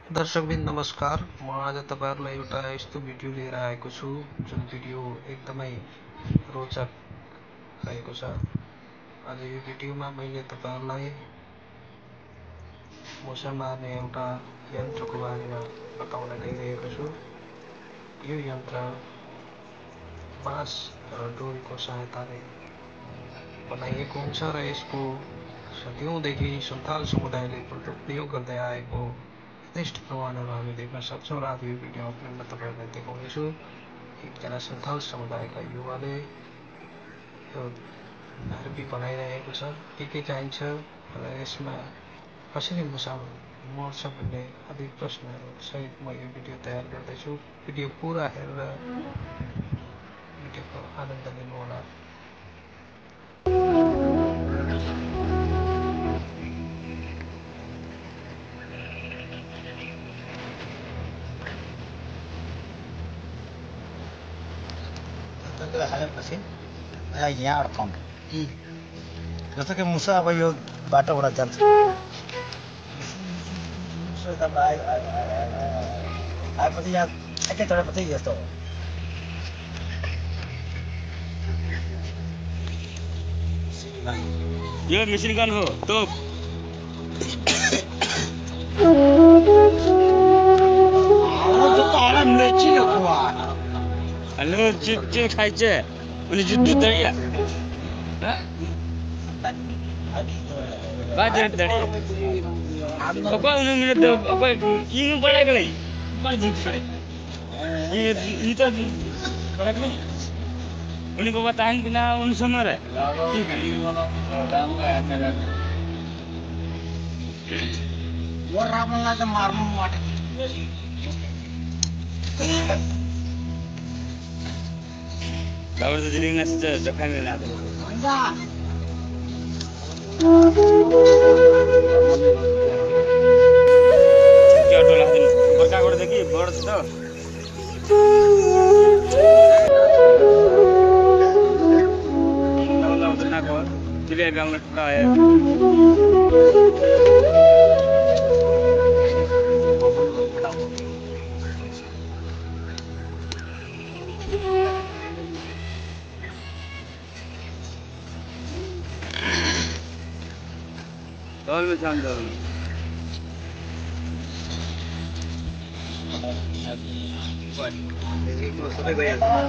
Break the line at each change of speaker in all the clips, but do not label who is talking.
दर्शकबिन नमस्कार। म आज तपाईहरुलाई एउटा यस्तो भिडियो लिएर आएको छु जुन भिडियो एकदमै रोचक रहेको छ। आज यो भिडियोमा मैले तपाईहरुलाई मुसा मार्ने एउटा यन्त्रको बारेमा बताउन गइरहेको छु। यो यन्त्र बाँस र डोरीको सहायताले बनाइएको हुन्छ र यसको सदियौंदेखि सन्थाल समुदायले प्रयोग गर्दै आएको यथेष्ट प्रमाणहरू हामी देख्न सक्छौं र आज यो भिडियोमा पनि म तपाईहरुलाई देखाउनेछु। एकजना सन्थाल समुदायका युवाले यो हार्पी बनाइरहेको छ। के चाहिन्छ र यसमा कसरी मुसा मर्छ भन्ने आदि प्रश्नहरू सहित म यो भिडियो तयार गर्दैछु। भिडियो पुरा हेरेर भिडियोको आनन्द लिनुहोला।
हालेपछि यहाँ अड्काउनु जस्तो कि मुसा अब यो बाटोबाट जान्छ आएपछि यहाँ ठ्याक्कै चढेपछि यस्तो हो।
यो मिसिन गन हो तोप हेलो जे खाइछ उनी जुत्തു दरिया बाजे दरिया अब उन्होंने तो अब ये बड़ा गई बड़ा जीत है ये तो बड़ा गई उन्हीं को बताएं कि ना उन सुन रहे
वो रावणला त मार्नु माटे
खबर तो दिल्ली में से जखा में ना दे क्या टोला दिन बरका कर देखी बड़ तो ना को दिल्ली गांव में टोला है में शांत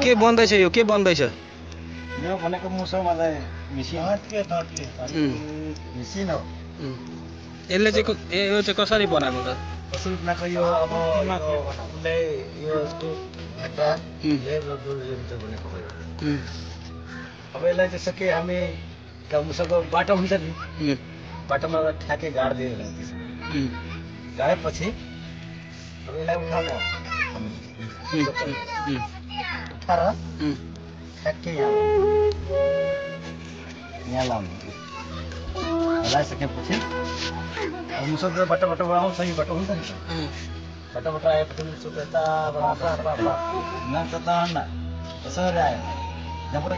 के बन्दैछ यो के बन्दैछ?
यो भनेको मुसामालाई मिसिन मिसिन हो।
यसले चाहिँ यो चाहिँ कसरी बनाएको त?
कसरी बनाएको यो अब उसले यो घट्टा भनेको हो। अब यसलाई जस्तो कि हामी मुसाको बाटो हुन्छ नि बाटोमा ठ्याक्कै गाड्दियो गाडेपछि अब यसलाई उठाएर ठ्याक्कै यहाँ लाउनु लगाइसकेपछि अब मुसाको बाटोबाट आउँछ यो बाटो हुन्छ नि बाटोबाट आएपछि मुसो यताबाट यसरी आयो यहाँबाट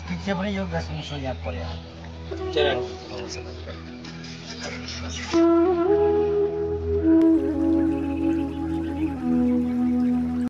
पिछे पनि यो मुसो यहाँ पर्यो।